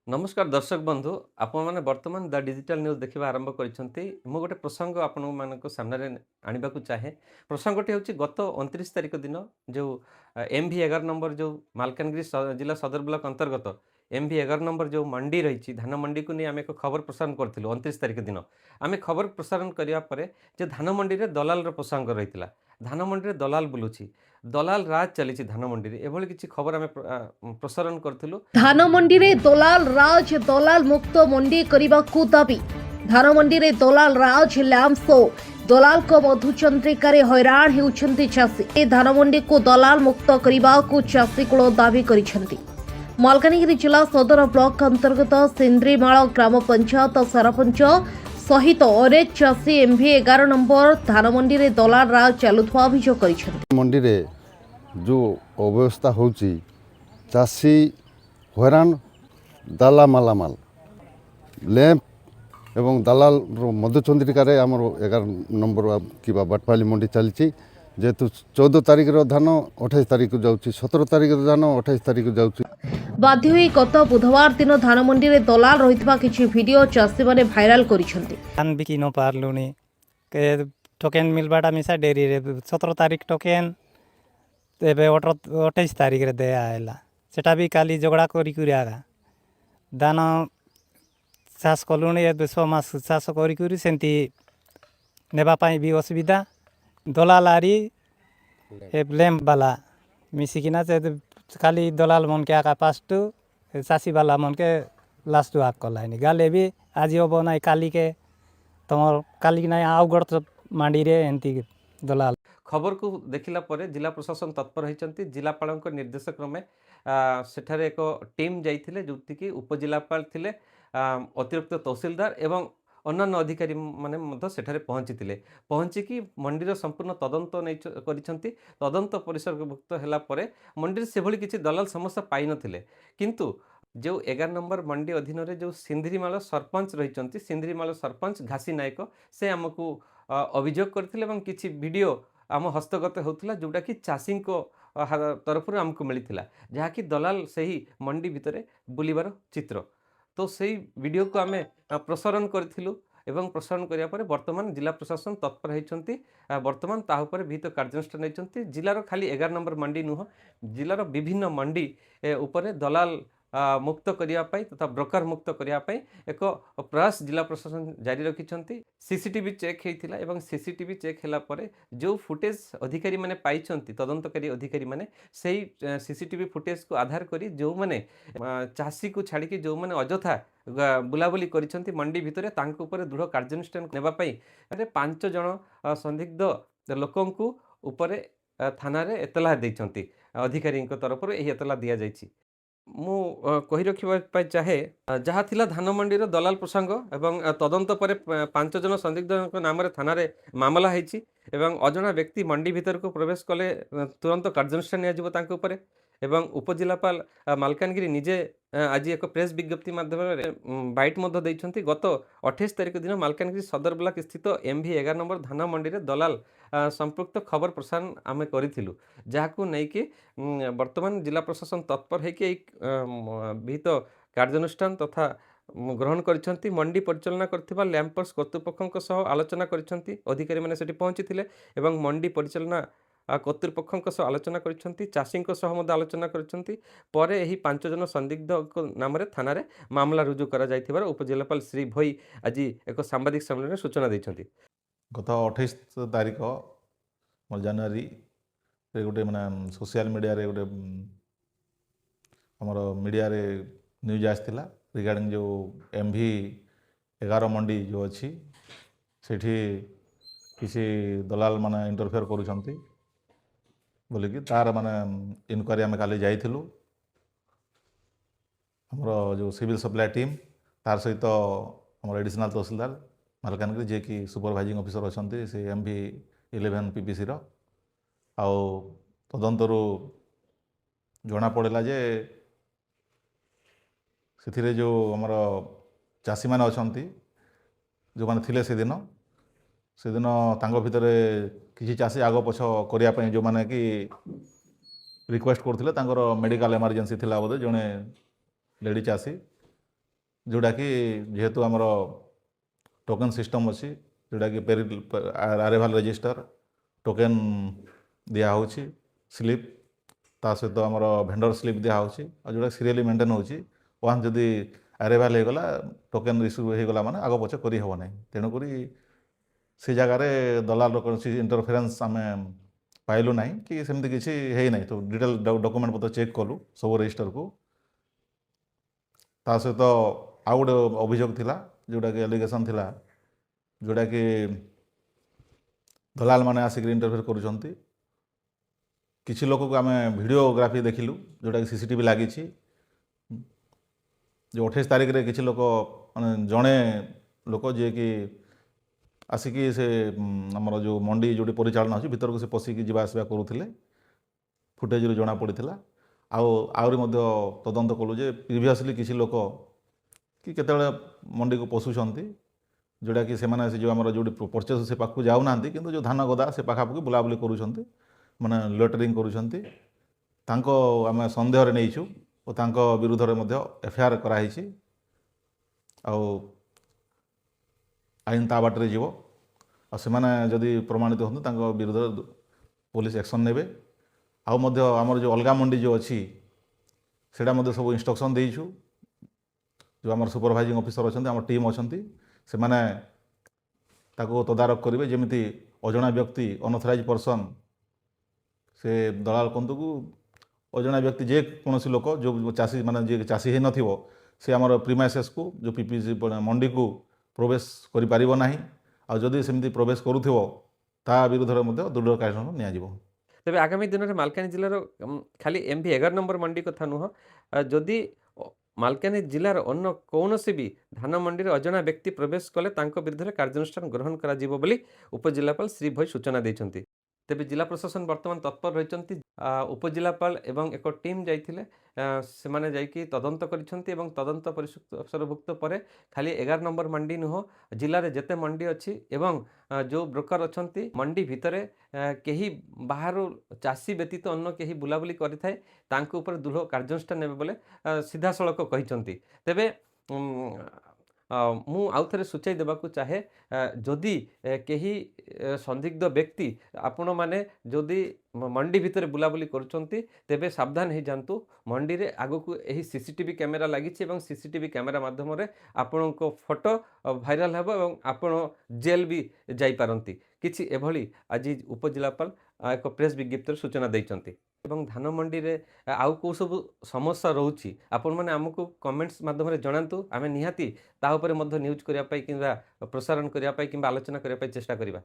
नमस्कार दर्शक बंधु आपण मैंने वर्तमान द डिजिटल न्यूज देखा आरंभ कर गोटे प्रसंग आपण मान सामने आने को चाहे प्रसंगटी हूँ गत 29 तारिख दिन जो MV 11 नंबर जो मालकानगिरी जिला सदर ब्लॉक अंतर्गत MV 11 नंबर जो मंडी रही धान मंडी को नहीं आम एक खबर प्रसारण करूँ 29 तारिख दिन आम खबर प्रसारण करापर जो धान मंडी में दलाल प्रसंग रही धान मंडी में दलाल बुलूची दलाल राज चली धान मंडी में एभली किसी खबर आम प्रसारण करूँ। धान मंडी रे दलाल राज दलाल मुक्त मंडी करने दाबी धान मंडी रे दलाल राज लैम्प शो दलाल को मधुचंद्रिकार हैरान होउछंती चाषी ए धान मंडी को दलाल मुक्त करने को चाषी कूल दाबी करिसेंती। मालकानगिरी जिला सदर ब्लॉक अंतर्गत सिंद्रीमाଳ ग्राम पंचायत सरपंच सहित अनेक चाषी MV 11 नंबर धान मंडी रे दलाल राज चलुवा अभियोग करिसेंती। मंडी रे जो अव्यवस्था होची चाषी हैरान दाला मालामाल लैंप एवं दलाल मधुचंद्रिकार आमर 11 नंबर कि बाटपाली मंडी चलती जेहेतु 14 तारिख धान 28 तारिख जाऊँगी 17 तारिख धान 28 तारिख जाऊँगी बाध्य होई गत बुधवार दिन धान मंडी रे दलाल रहितबा किछि वीडियो चाषी माने भाइराल करिसेंती। धान बिकी न पारलुनी के टोकेन मिलबाटा मिसा डेरी रे 17 तारिख टोकेन एबे 28 तारिख रे दे आइला सेटा भी काली झगड़ा करी आगा दान चाष कलुनी ए 6 मास चाष करी सेंती नेबा पाई भी असुविधा दलाल आरी ए लैंप वाला मिसिकिना से खाली दलाल मन के आका पास्टू चाषी वाला मन के लास्ट आग कलानी गाले भी आज हम ना काली के तुम काली ना आउ गड़ मांडी रे एंती दलाल खबर को देखला परे जिला प्रशासन तत्पर होती जिलापाल निर्देश क्रमे सेठारे एक टीम जाइथिले जोथि कि उपजिलापाल थिले अतिरिक्त तहसीलदार एवं अन्य अधिकारी माने मध्य सेठारे पहुँचिकी मंडीर संपूर्ण तदंत नहीं तदंत परिसरभुक्त होला परे मंडी से भली किसी दलाल समस्या पाई नथिले किंतु जो 11 नंबर मंडी अधीन रे जो सिंद्रीमाଳ सरपंच रही सिंद्रीमाଳ सरपंच घासी नायक से आमको अभियोग करथिले किसी वीडियो आम हस्तगत होता जोटा कि चाषी तरफ आमको मिलता जहाँकि दलाल से ही मंडी भितर बुलबार चित्र तो सही वीडियो को आम प्रसारण करूँ एवं प्रसारण करापर वर्तमान जिला प्रशासन तत्पर होती वर्तमान तापर विहित कार्यानुष्ठान नहीं जिलार खाली 11 नंबर मंडी नुह जिलार विभिन्न मंडी उपरे दलाल मुक्त करने तथा ब्रोकर मुक्त करने एक प्रयास जिला प्रशासन जारी रखिंट सीसीटीवी चेक होता एवं सीसीटीवी चेक होला परे जो फुटेज अधिकारी माने पाइछंती तदंतकारी अधिकारी माने सही सीसीटीवी फुटेज को आधार करी जो माने चाषी को छाड़ी जो माने अजथा बुलाबुली करिसंती मंडी भितर तांको ऊपर दृढ़ कार्यानुष्ठान नेबा पई 5 जन संदिग्ध लोकंकु ऊपर थाना रे एतला दैछंती अधिकारी तरफ एही एतला दिया जायछि। मु कही रखा चाहे जहाँ थिला धान मंडी दलाल प्रसंग एवं तदंत पर 5 जन संदिग्ध नाम थाना रे मामला होती अजणा व्यक्ति मंडी भीतर को प्रवेश कले तुरंत कार्यानुष्ठान निया एवं उपजिलापाल मालकानगिरी निजे आज एक प्रेस विज्ञप्ति माध्यम बाइट गत 28 तारिख दिन मालकानगिरी सदर ब्लॉक स्थित MV 11 नंबर धान मंडी रे दलाल संपृक्त खबर प्रसारण आम करूँ जहाँ नहीं कि वर्तमान जिला प्रशासन तत्पर है कि विहित कार्यानुष्ठान तथा ग्रहण करिसेंती मंडी परिचालना करथिबा लैंपर्स कर्तृपक्षक सह आलोचना करिसेंती अधिकारी माने सेठी पहुंचीथिले एवं मंडी परिचालना कर्तृपक्षक सह आलोचना करिसेंती चाषीक सह मध्य आलोचना करिसेंती परे एही 5 जन संदिग्ध नाम रे थाना रे मामला रुजु करा जायथिबार उपजिलापाल श्री भोई आज एक सांबादिक सम्मेलन में सूचना दैछंती। गत 28 तारिख जनवरी गोटे मैंने सोशल मीडिया रे गोटे आमर मीडिया रे न्यूज आसला रिगार्डिंग जो MV 11 मंडी जो अच्छी सेठी किसी दलाल माने इंटरफेयर करुछंती बोलिकी तार माने इनक्वारी आम काली जाइथिलु हमर जो सिविल सप्लाई टीम तार सहित हमर एडिशनल तहसीलदार मालकानगिरी जे कि सुपरवाइजिंग ऑफिसर अच्छा से MV 11 PPC आउ तदंतरू जना पड़ा जे से जो आमर चाषी मैंने अच्छा जो मैंने थिले से दिन भितर किसी चाषी आग पछ करने जो मैंने कि रिक्वेस्ट करते मेडिकल इमरजेंसी थिला बोधे जड़े लेडी चाषी ଯେଉଁଟାକି ଯେହେତୁ ଆମର ଟୋକେନ୍ ସିଷ୍ଟମ୍ ଅଛି, ଯେଉଁଟାକି ଆରାଇଭାଲ୍ ରେଜିଷ୍ଟର ଟୋକେନ୍ ଦିଆହେଉଛି, ସ୍ଲିପ୍ ତା ସହିତ ଆମର ଭେଣ୍ଡର ସ୍ଲିପ୍ ଦିଆହେଉଛି, ଆଉ ଯେଉଁଟା ସିରିଏଲି ମେଣ୍ଟେନ୍ ହେଉଛି। ୱାନ୍ସ ଯଦି ଆରାଇଭାଲ୍ ହେଇଗଲା, ଟୋକେନ୍ ଇସ୍ୟୁ ହେଇଗଲା ମାନେ ଆଗ ପଛ କରିହେବ ନାହିଁ। ତେଣୁକରି ସେ ଜାଗାରେ ଦଲାଲର କୌଣସି ଇଣ୍ଟରଫିଆରେନ୍ସ ଆମେ ପାଇଲୁ ନାହିଁ କି ସେମିତି କିଛି ହେଇନାହିଁ। ତ ଡିଟେଲ୍ ଡକୁମେଣ୍ଟ ପତ୍ର ଚେକ୍ କଲୁ ସବୁ ରେଜିଷ୍ଟରକୁ। ତା ସହିତ ଆଉ ଗୋଟେ ଅଭିଯୋଗ ଥିଲା, ଯେଉଁଟାକି ଆଲିଗେସନ୍ ଥିଲା, ଯେଉଁଟାକି ଦଲାଲମାନେ ଆସିକି ଇଣ୍ଟରଫିୟର କରୁଛନ୍ତି। କିଛି ଲୋକକୁ ଆମେ ଭିଡ଼ିଓଗ୍ରାଫି ଦେଖିଲୁ, ଯେଉଁଟାକି CCTV ଲାଗିଛି। ଯେଉଁ 28 ତାରିଖରେ କିଛି ଲୋକ ମାନେ ଜଣେ ଲୋକ ଯିଏକି ଆସିକି ସେ ଆମର ଯେଉଁ ମଣ୍ଡି ଯେଉଁଠି ପରିଚାଳନା ଅଛି ଭିତରକୁ ସେ ପଶିକି ଯିବା ଆସିବା କରୁଥିଲେ, ଫୁଟେଜରୁ ଜଣାପଡ଼ିଥିଲା। ଆଉ ଆହୁରି ମଧ୍ୟ ତଦନ୍ତ କଲୁ ଯେ ପ୍ରିଭିୟସଲି କିଛି ଲୋକ କି କେତେବେଳେ ମଣ୍ଡିକୁ ପଶୁଛନ୍ତି, ଯେଉଁଟାକି ସେମାନେ ସେ ଯେଉଁ ଆମର ଯେଉଁଠି ପରଚେସ୍ ସେ ପାଖକୁ ଯାଉନାହାନ୍ତି, କିନ୍ତୁ ଯେଉଁ ଧାନ ଗଦା ସେ ପାଖାପାଖି ବୁଲାବୁଲି କରୁଛନ୍ତି, ମାନେ ଲୋଟରିଂ କରୁଛନ୍ତି। ତାଙ୍କ ଆମେ ସନ୍ଦେହରେ ନେଇଛୁ ଓ ତାଙ୍କ ବିରୁଦ୍ଧରେ ମଧ୍ୟ FIR କରାହେଇଛି। ଆଉ ଆଇନ ତା ବାଟରେ ଯିବ। ଆଉ ସେମାନେ ଯଦି ପ୍ରମାଣିତ ହୁଅନ୍ତି ତାଙ୍କ ବିରୁଦ୍ଧରେ ପୋଲିସ ଆକ୍ସନ୍ ନେବେ। ଆଉ ମଧ୍ୟ ଆମର ଯେଉଁ ଅଲଗା ମଣ୍ଡି ଯେଉଁ ଅଛି ସେଇଟା ମଧ୍ୟ ସବୁ ଇନଷ୍ଟ୍ରକ୍ସନ୍ ଦେଇଛୁ। ଯେଉଁ ଆମର ସୁପରଭାଇଜିଂ ଅଫିସର ଅଛନ୍ତି, ଆମର ଟିମ୍ ଅଛନ୍ତି, ସେମାନେ ତାକୁ ତଦାରଖ କରିବେ ଯେମିତି ଅଜଣା ବ୍ୟକ୍ତି ଅନଅଥରାଇଜ୍ ପର୍ସନ୍ ସେ ଦଲାଲ କନ୍ତୁକୁ ଅଜଣା ବ୍ୟକ୍ତି ଯେକୌଣସି ଲୋକ ଯେଉଁ ଚାଷୀ ମାନେ ଯିଏ ଚାଷୀ ହେଇନଥିବ ସେ ଆମର ପ୍ରିମାଇସେସ୍କୁ ଯେଉଁ PPC ମଣ୍ଡିକୁ ପ୍ରବେଶ କରିପାରିବ ନାହିଁ। ଆଉ ଯଦି ସେମିତି ପ୍ରବେଶ କରୁଥିବ ତା ବିରୁଦ୍ଧରେ ମଧ୍ୟ ଦୃଢ଼ କାର୍ଯ୍ୟାନୁଷ୍ଠାନ ନିଆଯିବ। ତେବେ ଆଗାମୀ ଦିନରେ ମାଲକାନଗିରି ଜିଲ୍ଲାର ଖାଲି MV 11 ନମ୍ବର ମଣ୍ଡି କଥା ନୁହଁ, ଯଦି ମାଲକାନଗିରି ଜିଲ୍ଲାର ଅନ୍ୟ କୌଣସି ବି ଧାନ ମଣ୍ଡିରେ ଅଜଣା ବ୍ୟକ୍ତି ପ୍ରବେଶ କଲେ ତାଙ୍କ ବିରୁଦ୍ଧରେ କାର୍ଯ୍ୟାନୁଷ୍ଠାନ ଗ୍ରହଣ କରାଯିବ ବୋଲି ଉପଜିଲ୍ଲାପାଳ ଶ୍ରୀ ଭୋଇ ସୂଚନା ଦେଇଛନ୍ତି। ତେବେ ଜିଲ୍ଲା ପ୍ରଶାସନ ବର୍ତ୍ତମାନ ତତ୍ପର ରହିଛନ୍ତି। ଉପଜିଲ୍ଲାପାଳ ଏବଂ ଏକ ଟିମ୍ ଯାଇଥିଲେ, ସେମାନେ ଯାଇକି ତଦନ୍ତ କରିଛନ୍ତି ଏବଂ ତଦନ୍ତ ପରିସରଭୁକ୍ତ ପରେ ଖାଲି 11 ନମ୍ବର ମଣ୍ଡି ନୁହଁ, ଜିଲ୍ଲାରେ ଯେତେ ମଣ୍ଡି ଅଛି ଏବଂ ଯେଉଁ ବ୍ରୋକର ଅଛନ୍ତି ମଣ୍ଡି ଭିତରେ କେହି ବାହାରୁ ଚାଷୀ ବ୍ୟତୀତ ଅନ୍ୟ କେହି ବୁଲାବୁଲି କରିଥାଏ ତାଙ୍କ ଉପରେ ଦୃଢ଼ କାର୍ଯ୍ୟାନୁଷ୍ଠାନ ନେବେ ବୋଲି ସିଧାସଳଖ କହିଛନ୍ତି। ତେବେ ମୁଁ ଆଉଥରେ ସୂଚାଇ ଦେବାକୁ ଚାହେଁ, ଯଦି କେହି ସନ୍ଦିଗ୍ଧ ବ୍ୟକ୍ତି ଆପଣମାନେ ଯଦି ମଣ୍ଡି ଭିତରେ ବୁଲାବୁଲି କରୁଛନ୍ତି ତେବେ ସାବଧାନ ହେଇଯାଆନ୍ତୁ। ମଣ୍ଡିରେ ଆଗକୁ ଏହି CCTV କ୍ୟାମେରା ଲାଗିଛି ଏବଂ CCTV କ୍ୟାମେରା ମାଧ୍ୟମରେ ଆପଣଙ୍କ ଫଟୋ ଭାଇରାଲ ହେବ ଏବଂ ଆପଣ ଜେଲ୍ ବି ଯାଇପାରନ୍ତି। କିଛି ଏଭଳି ଆଜି ଉପଜିଲ୍ଲାପାଳ ଏକ ପ୍ରେସ୍ ବିଜ୍ଞପ୍ତିରେ ସୂଚନା ଦେଇଛନ୍ତି। ଏବଂ ଧାନ ମଣ୍ଡିରେ ଆଉ କେଉଁ ସବୁ ସମସ୍ୟା ରହୁଛି ଆପଣମାନେ ଆମକୁ କମେଣ୍ଟସ୍ ମାଧ୍ୟମରେ ଜଣାନ୍ତୁ। ଆମେ ନିହାତି ତା ଉପରେ ମଧ୍ୟ ନ୍ୟୁଜ୍ କରିବା ପାଇଁ କିମ୍ବା ପ୍ରସାରଣ କରିବା ପାଇଁ କିମ୍ବା ଆଲୋଚନା କରିବା ପାଇଁ ଚେଷ୍ଟା କରିବା।